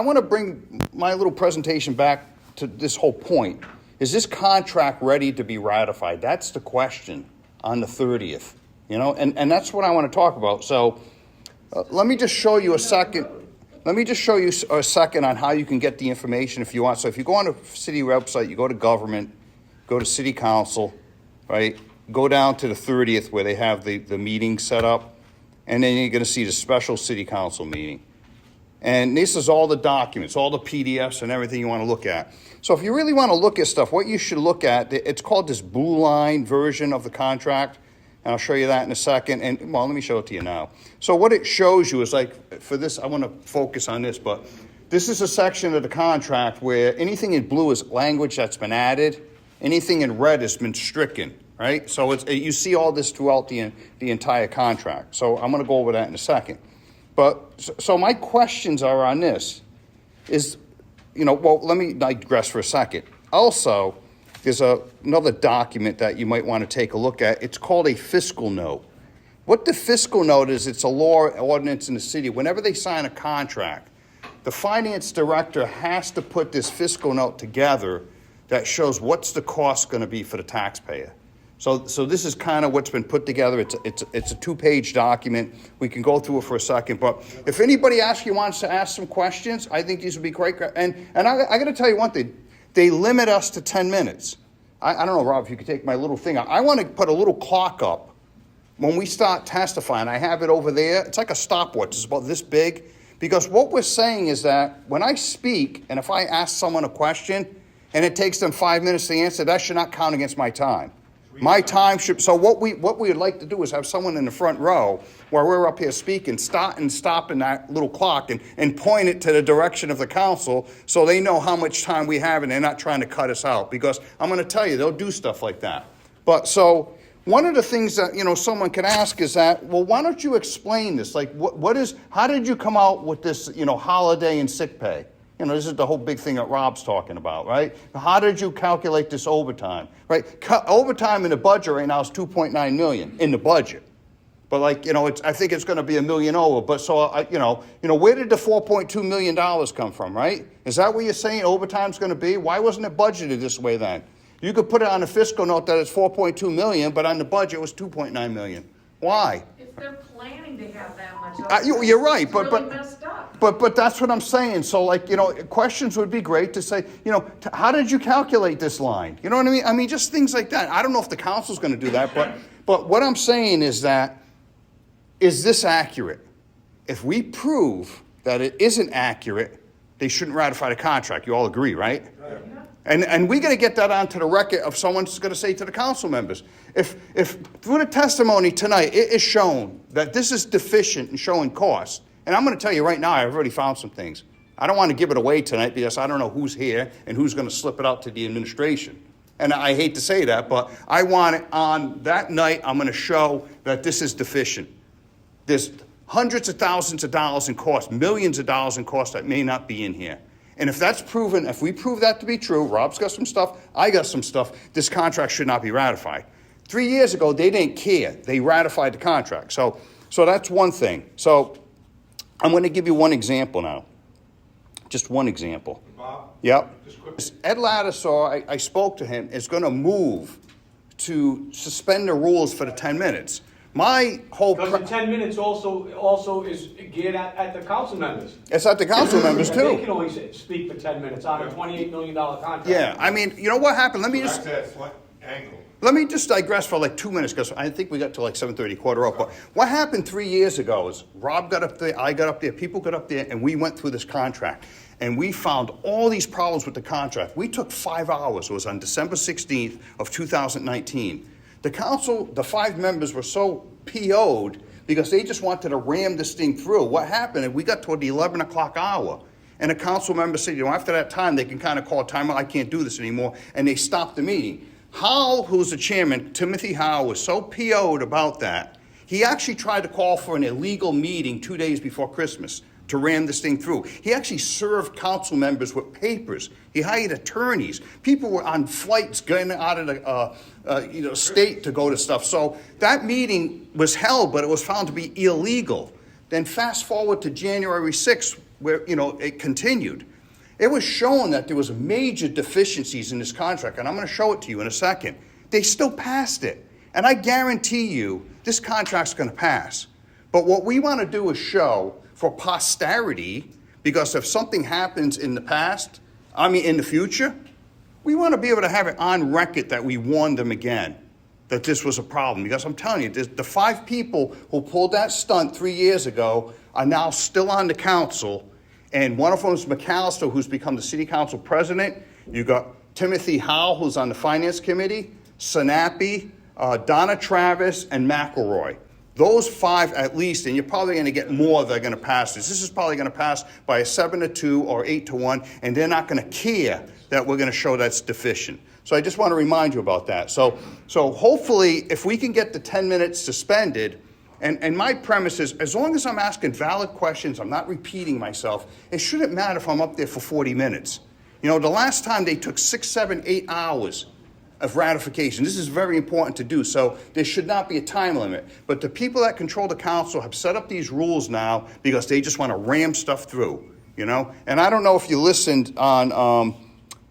I want to bring my little presentation back to this whole point. Is this contract ready to be ratified? That's the question on the 30th, and that's what I want to talk about. So let me just show you a second. Let me just show you a second on how you can get the information if you want. So if you go on the city website, you go to government, go to city council, right? Go down to the 30th where they have the meeting set up, and then you're going to see the special city council meeting. And this is all the documents, all the PDFs and everything you want to look at. So if you really want to look at stuff, what you should look at, it's called this blue line version of the contract. And I'll show you that in a second. And, well, let me show it to you now. So what it shows you is, like, for this, I want to focus on this, but this is a section of the contract where anything in blue is language that's been added. Anything in red has been stricken, right? So you see all this throughout the entire contract. So I'm going to go over that in a second. But so my questions are on this is, well, let me digress for a second. Also, there's another document that you might want to take a look at. It's called a fiscal note. What the fiscal note is, it's a law ordinance in the city. Whenever they sign a contract, the finance director has to put this fiscal note together that shows what's the cost going to be for the taxpayer. So this is kind of what's been put together. It's a 2-page document. We can go through it for a second. But if anybody wants to ask some questions, I think these would be great. And I got to tell you one thing. They limit us to 10 minutes. I don't know, Rob, if you could take my little thing out. I want to put a little clock up when we start testifying. I have it over there. It's like a stopwatch. It's about this big. Because what we're saying is that when I speak, and if I ask someone a question, and it takes them 5 minutes to answer, that should not count against my time. My time should, so what we would like to do is have someone in the front row while we're up here speaking, stop in that little clock and point it to the direction of the council so they know how much time we have and they're not trying to cut us out. Because I'm going to tell you, they'll do stuff like that. But so one of the things that, someone could ask is that, well, why don't you explain this? Like, how did you come out with this, holiday and sick pay? This is the whole big thing that Rob's talking about, right? How did you calculate this overtime, right? Overtime in the budget right now is $2.9 million in the budget. But I think it's going to be $1 million over. But so, where did the $4.2 million come from, right? Is that what you're saying overtime's going to be? Why wasn't it budgeted this way then? You could put it on the fiscal note that it's $4.2 million, but on the budget it was $2.9 million. Why? If they're planning to have that much, you're right, but really messed up. But that's what I'm saying. So questions would be great to say, how did you calculate this line? You know what I mean? I mean, just things like that. I don't know if the council's going to do that, but what I'm saying is that, is this accurate? If we prove that it isn't accurate, they shouldn't ratify the contract. You all agree, right? Right. And we're going to get that onto the record of someone's going to say to the council members, if through the testimony tonight it is shown that this is deficient in showing cost, and I'm going to tell you right now, I've already found some things. I don't want to give it away tonight because I don't know who's here and who's going to slip it out to the administration. And I hate to say that, but I want it on that night. I'm going to show that this is deficient. There's hundreds of thousands of dollars in cost, millions of dollars in cost that may not be in here. And if that's proven, if we prove that to be true, Rob's got some stuff, I got some stuff, this contract should not be ratified. 3 years ago, they didn't care. They ratified the contract. So that's one thing. So I'm going to give you one example now. Just one example. Bob? Yep. Ed Lattisaw, I spoke to him, is going to move to suspend the rules for the 10 minutes. My whole... Because the 10 minutes also is geared at the council members. It's at the council members, too. They can only speak for 10 minutes on a $28 million contract. Yeah, I mean, you know what happened? Let me just... That's that angle. Let me just digress for like 2 minutes because I think we got to like 7:30, quarter up. But what happened 3 years ago is Rob got up there, I got up there, people got up there, and we went through this contract. And we found all these problems with the contract. We took 5 hours. It was on December 16th of 2019. The council, the 5 members were so PO'd because they just wanted to ram this thing through. What happened, and we got toward the 11 o'clock hour, and a council member said, after that time, they can kind of call time out, I can't do this anymore, and they stopped the meeting. Howell, who's the chairman, Timothy Howell, was so PO'd about that, he actually tried to call for an illegal meeting 2 days before Christmas to ram this thing through. He actually served council members with papers. He hired attorneys. People were on flights getting out of the state to go to stuff. So that meeting was held, but it was found to be illegal. Then fast forward to January 6th, where, it continued. It was shown that there was major deficiencies in this contract, and I'm going to show it to you in a second. They still passed it. And I guarantee you this contract's going to pass. But what we want to do is show for posterity, because if something happens in the future, we want to be able to have it on record that we warned them again that this was a problem. Because I'm telling you, the 5 people who pulled that stunt 3 years ago are now still on the council. And one of them is McAllister, who's become the city council president. You got Timothy Howell, who's on the finance committee, Sanapi, Donna Travis, and McElroy. Those 5 at least, and you're probably going to get more that are going to pass this. This is probably going to pass by a 7-2 or 8-1, and they're not going to care that we're going to show that's deficient. So I just want to remind you about that. So hopefully, if we can get the 10 minutes suspended, and my premise is, as long as I'm asking valid questions, I'm not repeating myself, it shouldn't matter if I'm up there for 40 minutes. The last time they took 6, 7, 8 hours of ratification. This is very important to do, so there should not be a time limit. But the people that control the council have set up these rules now because they just want to ram stuff through, And I don't know if you listened on,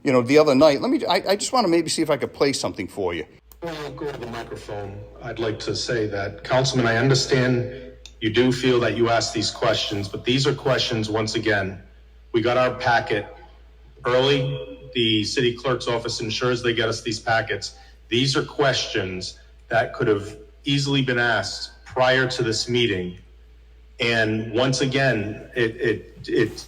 the other night. I just want to maybe see if I could play something for you. Before I go to the microphone, I'd like to say that, Councilman, I understand you do feel that you asked these questions, but these are questions, once again, we got our packet early. The city clerk's office ensures they get us these packets. These are questions that could have easily been asked prior to this meeting. And once again, it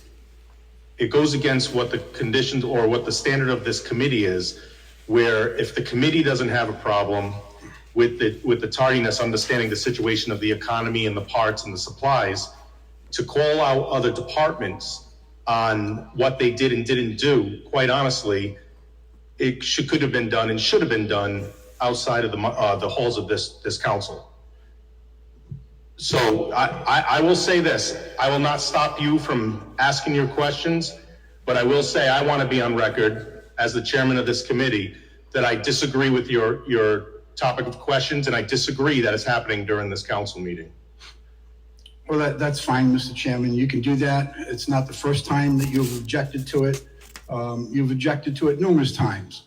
goes against what the conditions or what the standard of this committee is, where if the committee doesn't have a problem with the tardiness, understanding the situation of the economy and the parts and the supplies, to call out other departments on what they did and didn't do, quite honestly, it could have been done and should have been done outside of the halls of this council. So I will say this, I will not stop you from asking your questions, but I will say I want to be on record as the chairman of this committee that I disagree with your topic of questions, and I disagree that it's happening during this council meeting. Well, that's fine, Mr. Chairman. You can do that. It's not the first time that you've objected to it. You've objected to it numerous times.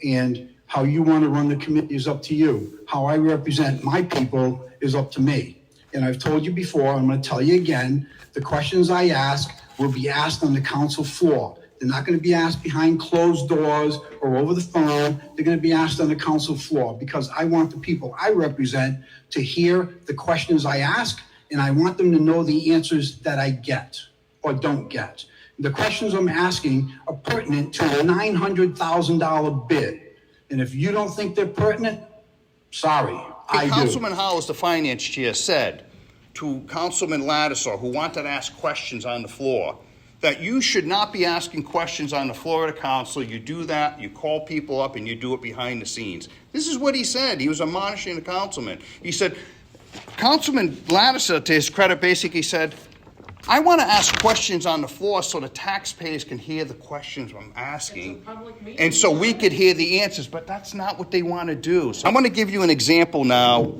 And how you want to run the committee is up to you. How I represent my people is up to me. And I've told you before, I'm going to tell you again, the questions I ask will be asked on the council floor. They're not going to be asked behind closed doors or over the phone. They're going to be asked on the council floor because I want the people I represent to hear the questions I ask, and I want them to know the answers that I get or don't get. The questions I'm asking are pertinent to a $900,000 bid. And if you don't think they're pertinent, sorry, I do. Councilman Howells, the finance chair, said to Councilman Lattisaw, who wanted to ask questions on the floor, that you should not be asking questions on the floor of the council. You do that, you call people up, and you do it behind the scenes. This is what he said. He was admonishing the councilman. He said, Councilman Lattisaw, to his credit, basically said, I want to ask questions on the floor so the taxpayers can hear the questions I'm asking, It's a public meeting. and so we could hear the answers, but that's not what they want to do. So I'm going to give you an example now.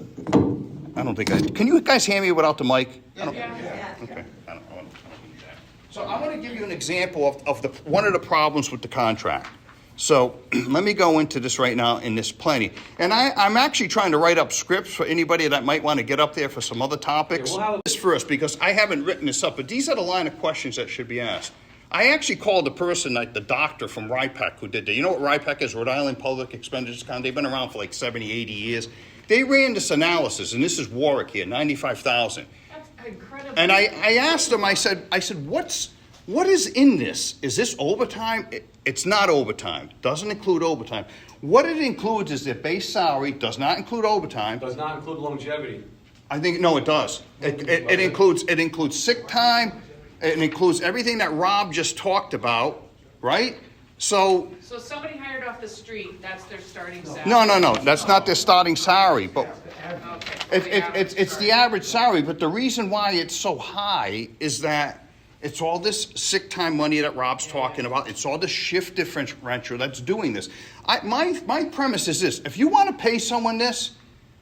I don't think can you guys hear me without the mic? Yeah. Okay. I don't want to do that. So I want to give you an example of one of the problems with the contract. So let me go into this right now, and there's plenty. And I'm actually trying to write up scripts for anybody that might want to get up there for some other topics. This first, because I haven't written this up, but these are the line of questions that should be asked. I actually called the person, like the doctor from RIPEC who did that. You know what RIPEC is? Rhode Island Public Expenditures Account. They've been around for like 70, 80 years. They ran this analysis, and this is Warwick here, 95,000. That's incredible. And I asked him, I said, what is in this? Is this overtime? It's not overtime. Doesn't include overtime. What it includes is their base salary, does not include overtime. Does not include longevity. I think, no, it does. It includes sick time. It includes everything that Rob just talked about, right? So somebody hired off the street, that's their starting salary? no, that's not their starting salary, but Okay. it's the average salary. But the reason why it's so high is that it's all this sick time money that Rob's talking about. It's all the shift differential that's doing this. My premise is this. If you want to pay someone this,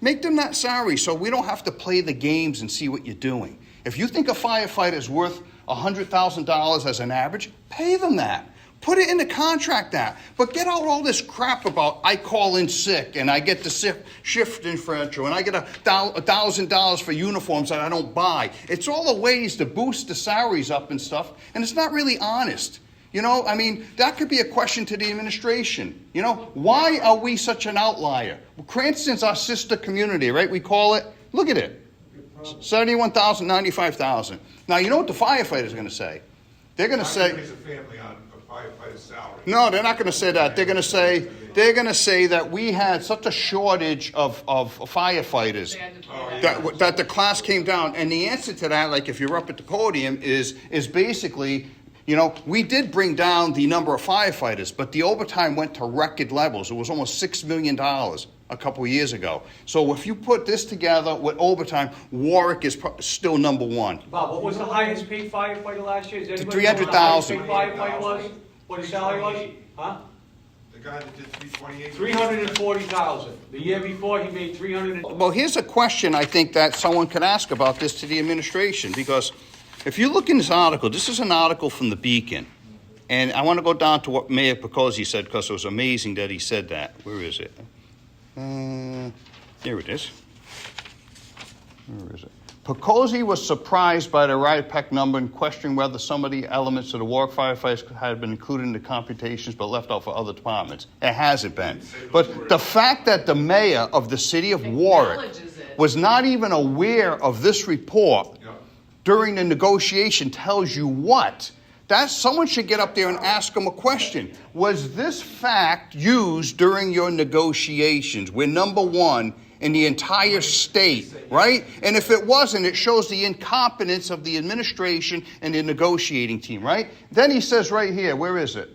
make them that salary so we don't have to play the games and see what you're doing. If you think a firefighter is worth $100,000 as an average, pay them that. Put it in the contract that. But get out all this crap about I call in sick and I get the shift differential and I get $1,000 for uniforms that I don't buy. It's all the ways to boost the salaries up and stuff, and it's not really honest. You know, I mean, that could be a question to the administration. You know, why are we such an outlier? Cranston's our sister community, right? We call it, look at it, 71,000, 95,000. Now, you know what the firefighters are going to say? They're going to say, Raise a family on a firefighter's salary. no, they're not going to say that. They're going to say that we had such a shortage of firefighters They had to pay that. that the class came down. And the answer to that, like if you're up at the podium, is basically, you know, we did bring down the number of firefighters, but the overtime went to record levels. It was almost $6 million a couple of years ago. So if you put this together with overtime, Warwick is still number one. Bob, what was the highest paid firefighter last year? Does anybody know what the 300,000. highest paid firefighter was? What his salary was? Huh? The guy that did 328. 340,000. The year before, he made 300. Well, here's a question I think that someone could ask about this to the administration, because if you look in this article, this is an article from the Beacon, and I want to go down to what Mayor Picozzi said, because it was amazing that he said that. Where is it? Here it is. Where is it? Picozzi was surprised by the RIPEC number and questioned whether some of the elements of the Warwick firefighters had been included in the computations but left out for other departments. It hasn't been. But the fact that the mayor of the city of Warwick Acknowledges it. was not even aware of this report Yeah. during the negotiation tells you what? That someone should get up there and ask them a question. Was this fact used during your negotiations? We're number one in the entire state, right? And if it wasn't, it shows the incompetence of the administration and the negotiating team, right? Then he says right here, where is it?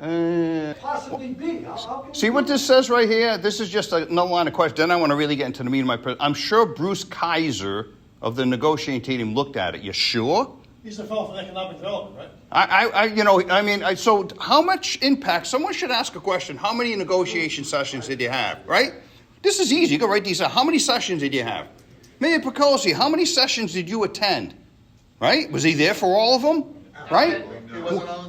Possibly be. See what this says right here? This is just another line of question. Then I want to really get into the meat of my I'm sure Bruce Kaiser of the negotiating team looked at it. You sure? He's the fellow for economic development, right? So how much impact, someone should ask a question, how many negotiation sessions did you have, right? This is easy, you can write these out. How many sessions did you have? Mayor Picozzi, how many sessions did you attend? Right? Was he there for all of them? Right?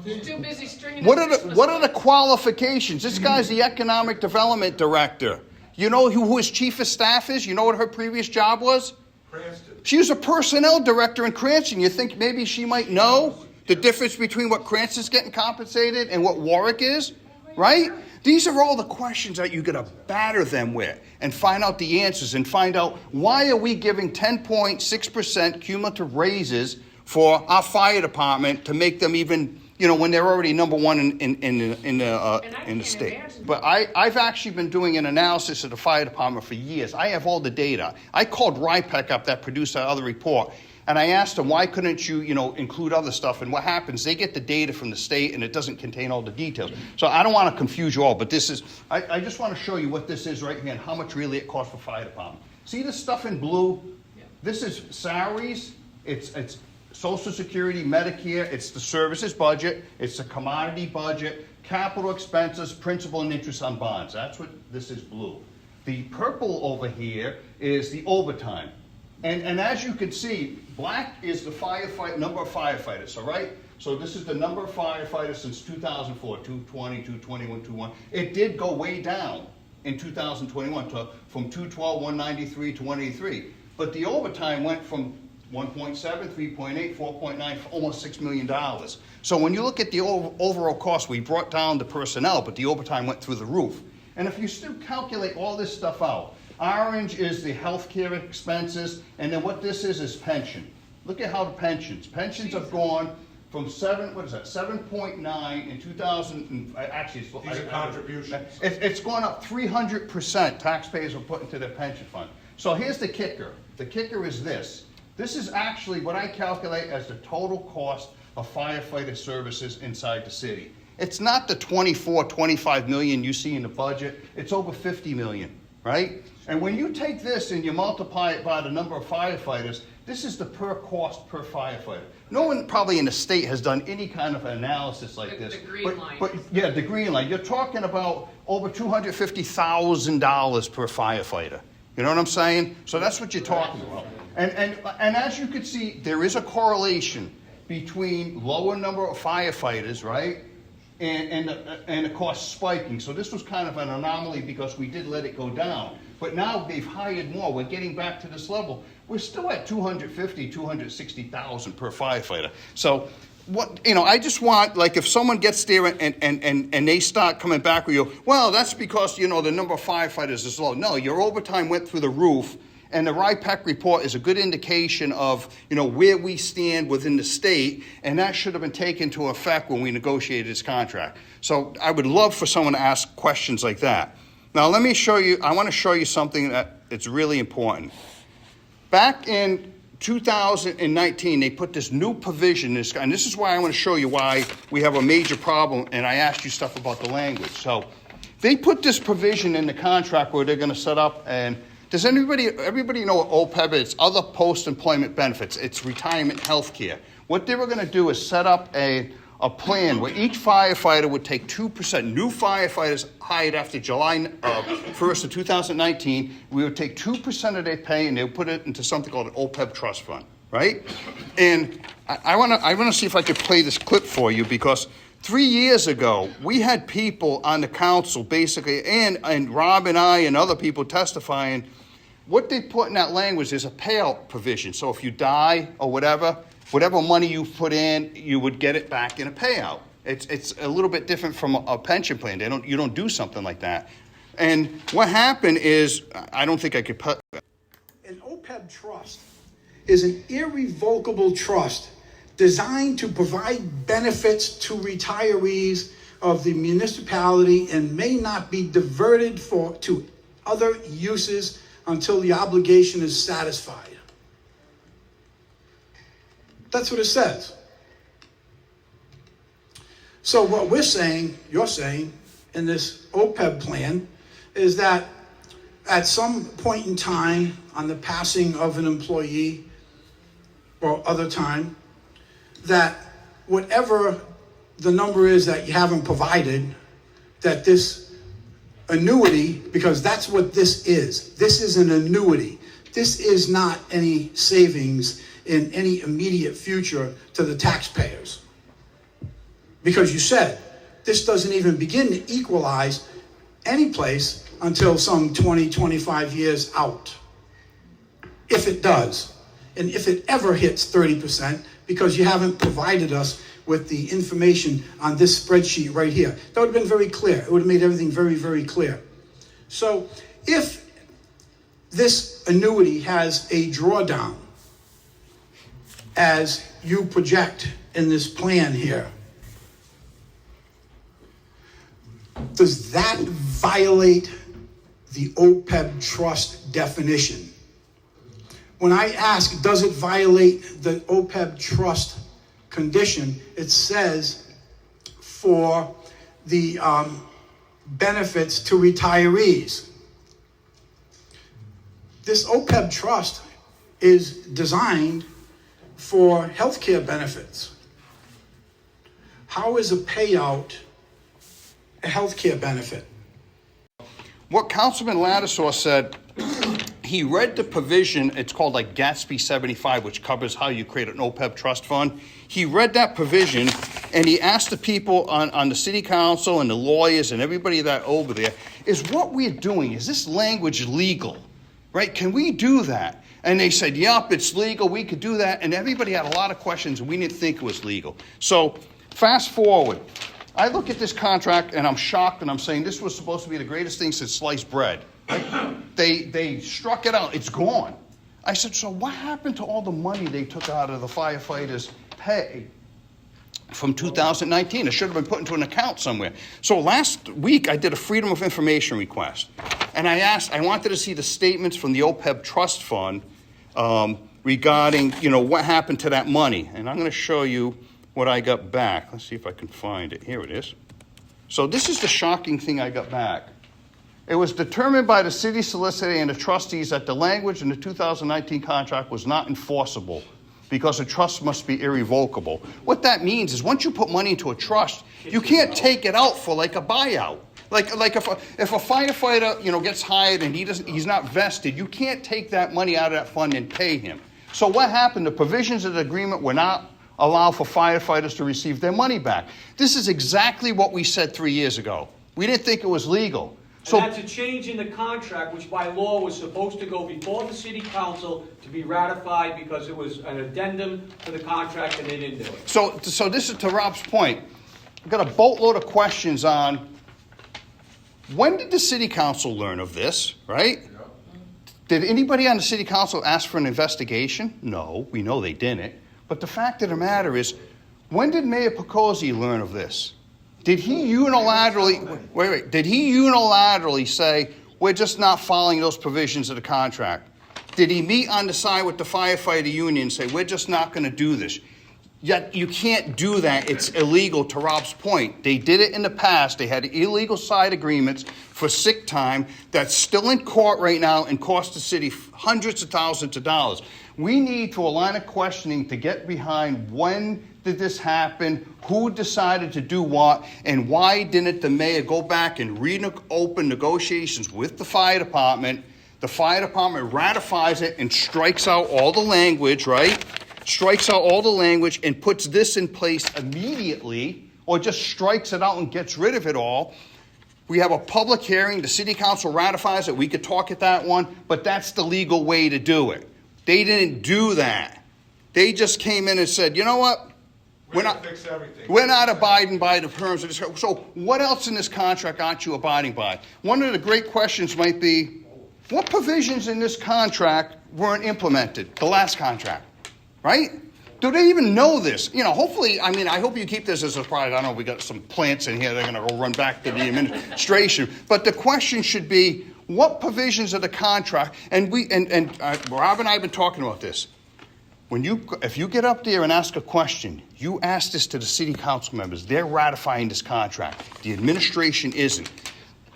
He's too busy stringing What his are the Christmas what are the lights. qualifications? This guy's the economic development director. You know who his chief of staff is? You know what her previous job was? Cranston. She was a personnel director in Cranston. You think maybe she might know the difference between what Cranston's getting compensated and what Warwick is? Right? These are all the questions that you gotta batter them with and find out the answers and find out why are we giving 10.6% cumulative raises for our fire department to make them even, you know, when they're already number one in the can't state. imagine. But I've actually been doing an analysis of the fire department for years. I have all the data. I called RIPEC up that produced that other report, and I asked them, why couldn't you, include other stuff? And what happens, they get the data from the state, and it doesn't contain all the details. So I don't want to confuse you all, but this is, I just want to show you what this is right here and how much really it costs for fire department. See this stuff in blue? This is salaries, it's Social Security, Medicare, it's the services budget, it's the commodity budget, capital expenses, principal and interest on bonds. That's what this is blue. The purple over here is the overtime. And as you can see, black is the number of firefighters, all right? So this is the number of firefighters since 2004, 220, 221, 221. It did go way down in 2021 from 212, 193 to 183. But the overtime went from 1.7, 3.8, 4.9, almost $6 million. So when you look at the overall cost, we brought down the personnel, but the overtime went through the roof. And if you still calculate all this stuff out, orange is the healthcare expenses, and then what this is pension. Look at how the pensions have gone from 7.9 in 2000, actually it's... These are contributions. It's gone up 300% taxpayers are put into their pension fund. So here's the kicker. The kicker is this. This is actually what I calculate as the total cost of firefighter services inside the city. It's not the 25 million you see in the budget. It's over 50 million, right? And when you take this and you multiply it by the number of firefighters, this is the cost per firefighter. No one probably in the state has done any kind of analysis like this. The green line. Yeah, the green line. You're talking about over $250,000 per firefighter. You know what I'm saying? So that's what you're talking about. And as you can see, there is a correlation between lower number of firefighters, right? And the cost spiking. So this was kind of an anomaly because we did let it go down. But now they've hired more. We're getting back to this level. We're still at 250, 260,000 per firefighter. So what, I just want, like, if someone gets there and they start coming back with you, well, that's because, the number of firefighters is low. No, your overtime went through the roof. And the RIPAC report is a good indication of, where we stand within the state, and that should have been taken into effect when we negotiated this contract. So I would love for someone to ask questions like that. Now, let me show you, I want to show you something that's really important. Back in 2019, they put this new provision, and this is why I want to show you why we have a major problem, and I asked you stuff about the language. So they put this provision in the contract where they're going to set up and does everybody know what OPEB is? Other post-employment benefits. It's retirement health care. What they were going to do is set up a plan where each firefighter would take 2%. New firefighters hired after July 1st of 2019, we would take 2% of their pay and they would put it into something called an OPEB trust fund, right? And I want to see if I could play this clip for you because 3 years ago, we had people on the council basically, and Rob and I and other people testifying. What they put in that language is a payout provision. So if you die or whatever money you put in, you would get it back in a payout. It's a little bit different from a pension plan. You don't do something like that. And what happened is, I don't think I could put. An OPEB trust is an irrevocable trust designed to provide benefits to retirees of the municipality and may not be diverted to other uses until the obligation is satisfied. That's what it says. So what you're saying in this OPEB plan is that at some point in time on the passing of an employee or other time, that whatever the number is that you haven't provided, that this annuity, because that's what this is an annuity. This is not any savings in any immediate future to the taxpayers. Because you said this doesn't even begin to equalize any place until some 20, 25 years out. If it does. And if it ever hits 30%, because you haven't provided us with the information on this spreadsheet right here. That would have been very clear. It would have made everything very, very clear. So if this annuity has a drawdown, as you project in this plan here, does that violate the OPEB trust definition? When I ask, does it violate the OPEB trust condition, it says for the benefits to retirees. This OPEB trust is designed for healthcare benefits. How is a payout a healthcare benefit? What Councilman Lattisaw said, he read the provision, it's called like Gatsby 75, which covers how you create an OPEB trust fund. He read that provision and he asked the people on the city council and the lawyers and everybody that over there, is what we're doing, is this language legal, right? Can we do that? And they said, yep, it's legal, we could do that. And everybody had a lot of questions and we didn't think it was legal. So fast forward, I look at this contract and I'm shocked and I'm saying this was supposed to be the greatest thing since sliced bread. Right? They struck it out, it's gone. I said, so what happened to all the money they took out of the firefighters' pay from 2019? It should have been put into an account somewhere. So last week I did a Freedom of Information request. And I wanted to see the statements from the OPEB trust fund regarding, what happened to that money. And I'm going to show you what I got back. Let's see if I can find it. Here it is. So this is the shocking thing I got back. It was determined by the city solicitor and the trustees that the language in the 2019 contract was not enforceable because a trust must be irrevocable. What that means is once you put money into a trust, you can't take it out for like a buyout. Like if a firefighter, gets hired and he's not vested, you can't take that money out of that fund and pay him. So what happened? The provisions of the agreement were not allow for firefighters to receive their money back. This is exactly what we said 3 years ago. We didn't think it was legal. So And that's a change in the contract, which by law was supposed to go before the city council to be ratified because it was an addendum to the contract and they didn't do it. So this is to Rob's point. I've got a boatload of questions on when did the city council learn of this, right? Did anybody on the city council ask for an investigation? No, we know they didn't. But the fact of the matter is, when did Mayor Picozzi learn of this? Did he unilaterally, did he unilaterally say, we're just not following those provisions of the contract? Did he meet on the side with the firefighter union and say, we're just not going to do this? Yet you can't do that. It's illegal, to Rob's point. They did it in the past. They had illegal side agreements for sick time that's still in court right now and cost the city hundreds of thousands of dollars. We need to a line of questioning to get behind when did this happen, who decided to do what, and why didn't the mayor go back and reopen negotiations with the fire department? The fire department ratifies it and strikes out all the language, right? Strikes out all the language and puts this in place immediately, or just strikes it out and gets rid of it all. We have a public hearing, the city council ratifies it, we could talk at that one, but that's the legal way to do it. They didn't do that. They just came in and said, you know what? We're not abiding by the terms of this. So what else in this contract aren't you abiding by? One of the great questions might be, what provisions in this contract weren't implemented, the last contract? Right? Do they even know this? You know, hopefully, I mean, I hope you keep this as a surprise. I know we got some plants in here. They're going to go run back to the administration. But the question should be, what provisions of the contract, and Rob and I have been talking about this. If you get up there and ask a question, you ask this to the city council members. They're ratifying this contract. The administration isn't.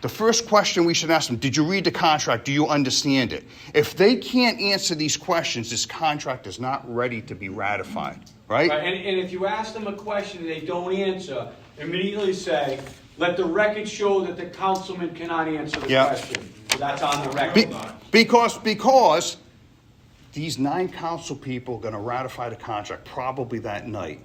The first question we should ask them, did you read the contract? Do you understand it? If they can't answer these questions, this contract is not ready to be ratified, right? Right, and if you ask them a question and they don't answer, immediately say, let the record show that the councilman cannot answer the question. So that's on the record. Because these 9 council people are going to ratify the contract probably that night.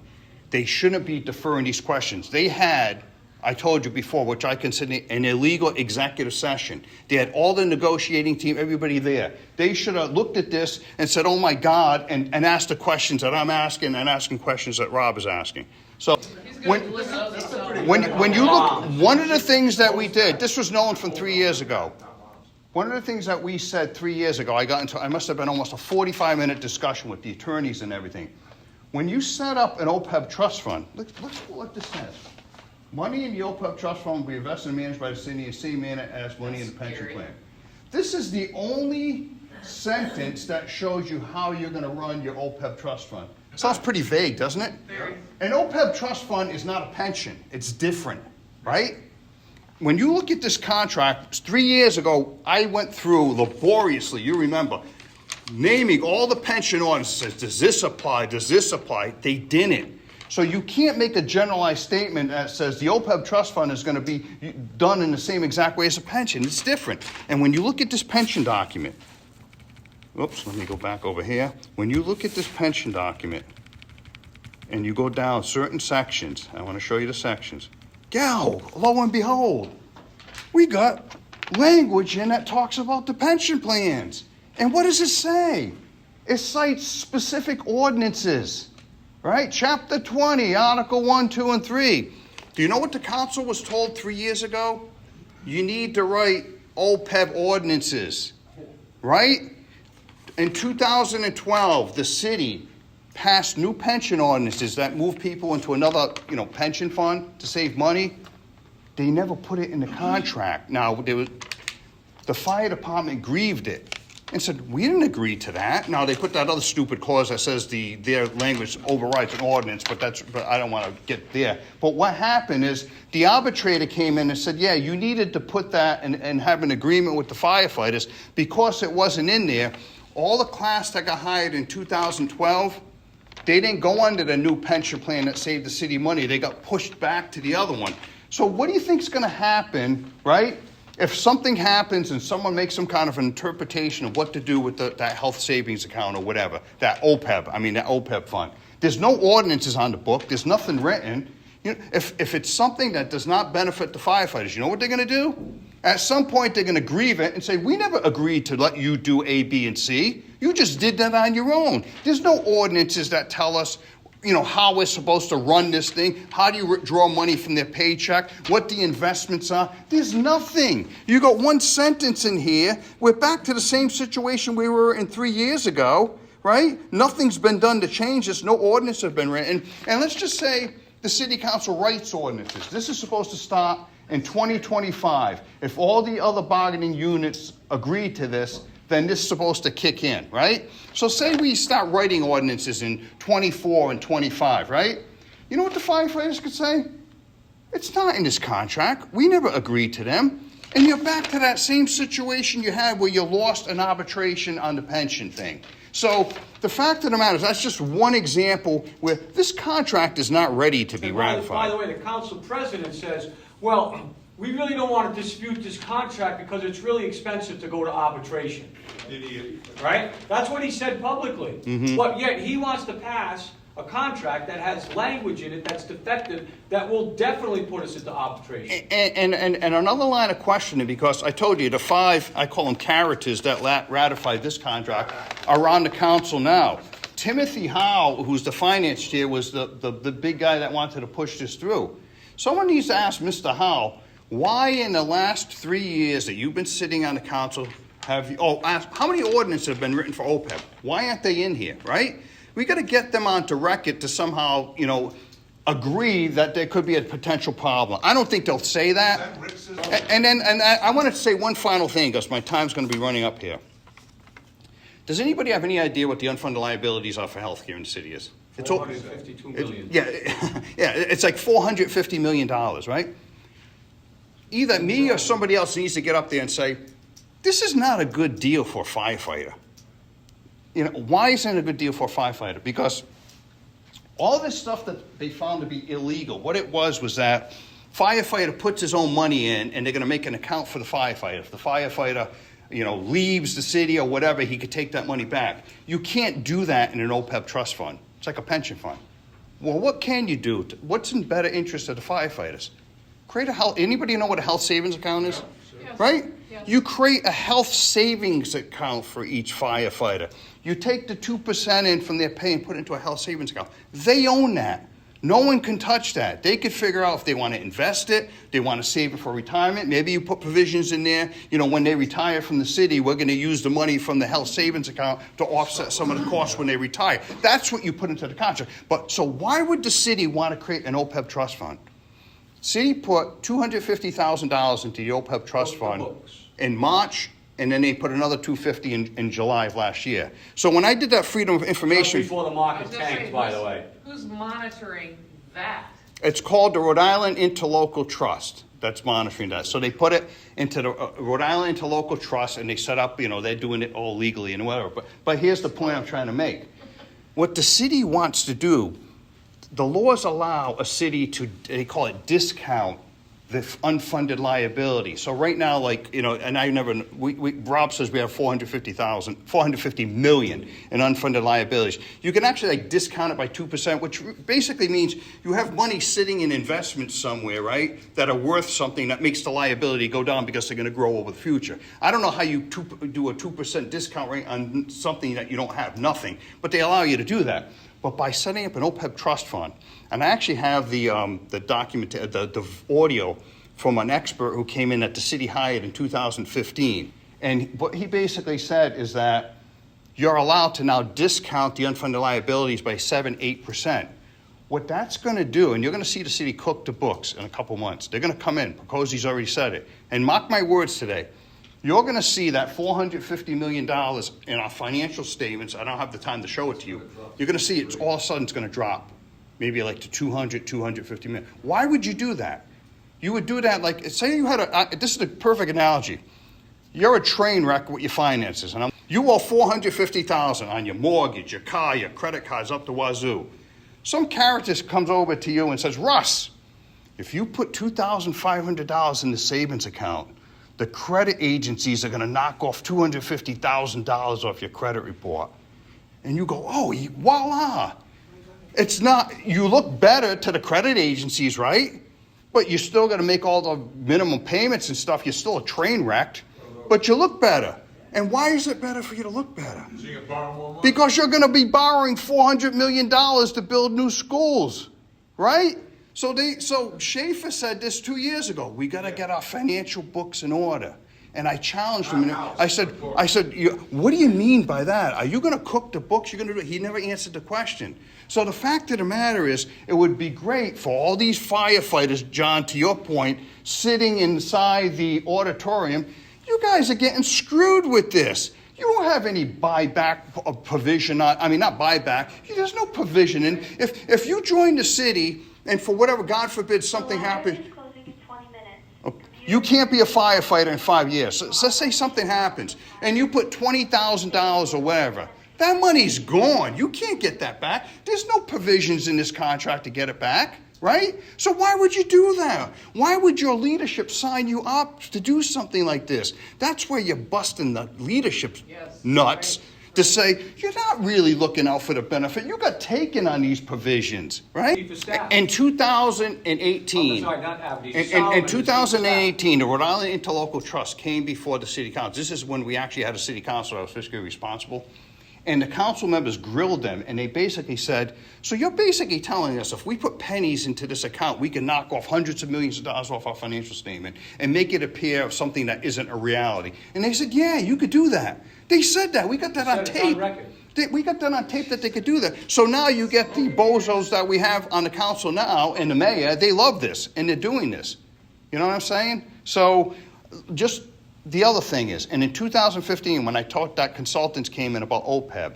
They shouldn't be deferring these questions. They had, I told you before, which I consider an illegal executive session. They had all the negotiating team, everybody there. They should have looked at this and said, oh my God, and asked the questions that I'm asking and asking questions that Rob is asking. So when you look, one of the things that we did, this was known from 3 years ago. One of the things that we said 3 years ago, I must have been almost a 45-minute discussion with the attorneys and everything. When you set up an OPEB trust fund, let's what this says. Money in the OPEB trust fund will be invested and managed by the city in the same manner as money in the pension plan. This is the only sentence that shows you how you're going to run your OPEB trust fund. Sounds pretty vague, doesn't it? Very. An OPEB trust fund is not a pension. It's different, right? When you look at this contract, 3 years ago, I went through laboriously, you remember, naming all the pension orders. Says, does this apply? Does this apply? They didn't. So you can't make a generalized statement that says the OPEB trust fund is going to be done in the same exact way as a pension. It's different. And when you look at this pension document, oops, let me go back over here. When you look at this pension document and you go down certain sections, I want to show you the sections. Lo and behold, we got language in that talks about the pension plans. And what does it say? It cites specific ordinances, right? Chapter 20, Article 1, 2, and 3. Do you know what the council was told 3 years ago? You need to write OPEB ordinances, right? In 2012, the city passed new pension ordinances that move people into another, pension fund to save money. They never put it in the contract. Now, the fire department grieved it and said, we didn't agree to that. Now, they put that other stupid clause that says their language overrides an ordinance, but I don't want to get there. But what happened is the arbitrator came in and said, yeah, you needed to put that and have an agreement with the firefighters because it wasn't in there. All the class that got hired in 2012, they didn't go under the new pension plan that saved the city money. They got pushed back to the other one. So what do you think is going to happen, right? If something happens and someone makes some kind of an interpretation of what to do with that health savings account or whatever, that OPEB fund, There's no ordinances on the book. There's nothing written. You know, if it's something that does not benefit the firefighters, you know what they're going to do? At some point, they're going to grieve it and say, we never agreed to let you do A, B, and C. You just did that on your own. There's no ordinances that tell us, you know, how we're supposed to run this thing. How do you withdraw money from their paycheck? What the investments are? There's nothing. You got one sentence in here. We're back to the same situation we were in 3 years ago, right? Nothing's been done to change this. No ordinance have been written. And let's just say the city council writes ordinances. This is supposed to start in 2025. If all the other bargaining units agree to this, then this is supposed to kick in, right? So say we start writing ordinances in 24 and 25, right? You know what the firefighters could say? It's not in this contract. We never agreed to them. And you're back to that same situation you had where you lost an arbitration on the pension thing. So the fact of the matter is that's just one example where this contract is not ready to be And ratified. by the way, the council president says, well, we really don't want to dispute this contract because it's really expensive to go to arbitration. Idiot. Right? That's what he said publicly. Mm-hmm. But yet he wants to pass a contract that has language in it that's defective that will definitely put us into arbitration. And another line of questioning, because I told you the five, I call them characters that ratified this contract, are on the council now. Timothy Howe, who's the finance chair, was the big guy that wanted to push this through. Someone needs to ask Mr. Howe, why in the last 3 years that you've been sitting on the council have you, ask, how many ordinances have been written for OPEB? Why aren't they in here, right? We got to get them onto record to somehow, you know, agree that there could be a potential problem. I don't think they'll say that. Is that Rick says? And I wanted to say one final thing, because my time's going to be running up here. Does anybody have any idea what the unfunded liabilities are for health care in the city is? It's all, $452 million. yeah, yeah, it's like $450 million, right? Either me or somebody else needs to get up there and say, this is not a good deal for a firefighter. You know, why isn't it a good deal for a firefighter? Because all this stuff that they found to be illegal, what it was that firefighter puts his own money in and they're going to make an account for the firefighter. If the firefighter, you know, leaves the city or whatever, he could take that money back. You can't do that in an OPEB trust fund. It's like a pension fund. Well, what can you do? What's in better interest of the firefighters? Create a health, anybody know what a health savings account is? Yes. Right? Yes. You create a health savings account for each firefighter. You take the 2% in from their pay and put it into a health savings account. They own that. No one can touch that. They could figure out if they want to invest it, they want to save it for retirement. Maybe you put provisions in there, you know, when they retire from the city, we're going to use the money from the health savings account to offset some of the costs when they retire. That's what you put into the contract. But so why would the city want to create an OPEB trust fund? City put $250,000 into the OPEB trust fund in March, and then they put another $250 in July of last year. So when I did that Freedom of Just Information, before the I market was gonna say, tanked, by the way. Who's monitoring that? it's called the Rhode Island Interlocal Trust that's monitoring that. So they put it into the Rhode Island Interlocal Trust, and they set up, you know, they're doing it all legally and whatever. But here's the point I'm trying to make. What the city wants to do, the laws allow a city to, they call it discount the unfunded liability. So right now, like, you know, and I never, Rob says we have 450 million in unfunded liabilities. You can actually like discount it by 2%, which basically means you have money sitting in investments somewhere, right, that are worth something that makes the liability go down because they're going to grow over the future. I don't know how you do a 2% discount rate on something that you don't have, nothing, but they allow you to do that. But by setting up an OPEB trust fund, and I actually have the document, the audio from an expert who came in that the city hired in 2015. And what he basically said is that you're allowed to now discount the unfunded liabilities by 7-8%. What that's going to do, and you're going to see the city cook the books in a couple months. They're going to come in. Picosi's already said it. And mark my words today. You're going to see that $450 million in our financial statements. I don't have the time to show it to you. You're going to see it's all of a sudden it's going to drop, maybe like to 250 million. Why would you do that? You would do that like, say you had this is a perfect analogy. You're a train wreck with your finances, and you owe $450,000 on your mortgage, your car, your credit cards up the wazoo. Some character comes over to you and says, Russ, if you put $2,500 in the savings account, the credit agencies are going to knock off $250,000 off your credit report. And you go, oh, voila. It's not, you look better to the credit agencies, right? But you still got to make all the minimum payments and stuff. You're still a train wreck, but you look better. And why is it better for you to look better? So you can borrow more money? Because you're going to be borrowing $400 million to build new schools, right? So Schaefer said this 2 years ago. We got to get our financial books in order. And I challenged him. And I said, what do you mean by that? Are you going to cook the books? You're going to do it? He never answered the question. So the fact of the matter is, it would be great for all these firefighters, John, to your point, sitting inside the auditorium. You guys are getting screwed with this. You don't have any buyback provision. Not buyback. There's no provision. And if you join the city and for whatever, God forbid, something happens, you can't be a firefighter in 5 years. So let's say something happens and you put $20,000 or whatever. That money's gone. You can't get that back. There's no provisions in this contract to get it back, right? So why would you do that? Why would your leadership sign you up to do something like this? That's where you're busting the leadership's nuts. Right. To say, you're not really looking out for the benefit. You got taken on these provisions, right? Chief of Staff. In 2018, Sorry, not Abdi. in Solomon, the Chief of 2018, the Rhode Island Interlocal Trust came before the city council. This is when we actually had a city council that was fiscally responsible. And the council members grilled them, and they basically said, so you're basically telling us if we put pennies into this account, we can knock off hundreds of millions of dollars off our financial statement and make it appear of something that isn't a reality. And they said, yeah, you could do that. They said that. We got that on Said it's on tape. record. We got that on tape that they could do that. So now you get the bozos that we have on the council now and the mayor. They love this, and they're doing this. You know what I'm saying? So just the other thing is, and in 2015, when I talked that consultants came in about OPEB,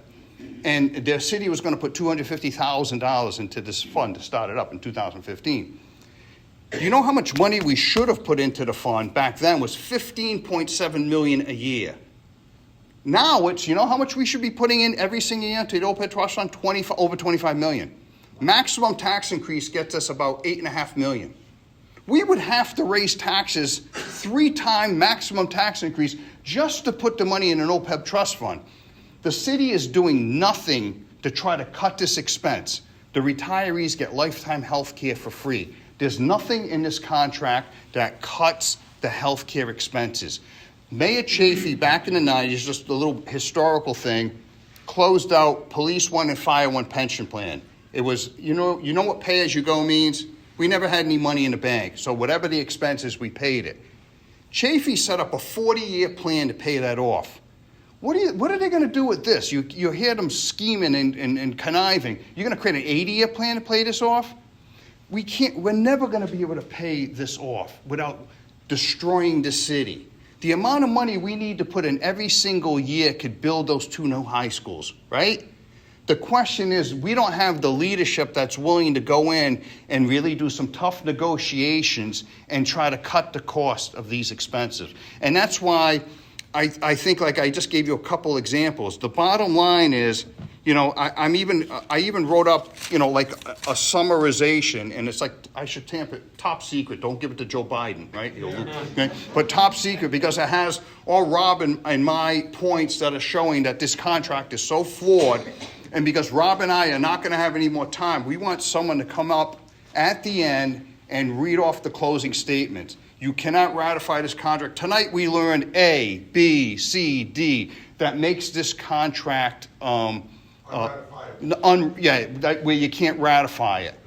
and their city was going to put $250,000 into this fund to start it up in 2015. You know how much money we should have put into the fund back then was $15.7 million a year. Now it's, you know how much we should be putting in every single year to the OPEB trust fund? Over $25 million. Maximum tax increase gets us about $8.5 million. We would have to raise taxes 3 times maximum tax increase just to put the money in an OPEB trust fund. The city is doing nothing to try to cut this expense. The retirees get lifetime health care for free. There's nothing in this contract that cuts the health care expenses. Mayor Chafee, back in the 90s, just a little historical thing, closed out Police One and Fire One pension plan. It was, you know what pay-as-you-go means? We never had any money in the bank, so whatever the expenses, we paid it. Chafee set up a 40-year plan to pay that off. What are they going to do with this? You hear them scheming and conniving. You're going to create an 80-year plan to pay this off? We're never going to be able to pay this off without destroying the city. The amount of money we need to put in every single year could build those 2 new high schools, right? The question is, we don't have the leadership that's willing to go in and really do some tough negotiations and try to cut the cost of these expenses. And that's why I think, like I just gave you a couple examples. The bottom line is, I even wrote up, like a summarization, and it's like, I should tamp it, top secret, don't give it to Joe Biden, right? Okay? But top secret, because it has all Rob and my points that are showing that this contract is so flawed, and because Rob and I are not going to have any more time, we want someone to come up at the end and read off the closing statements. You cannot ratify this contract. Tonight we learned A, B, C, D, that makes this contract where you can't ratify it.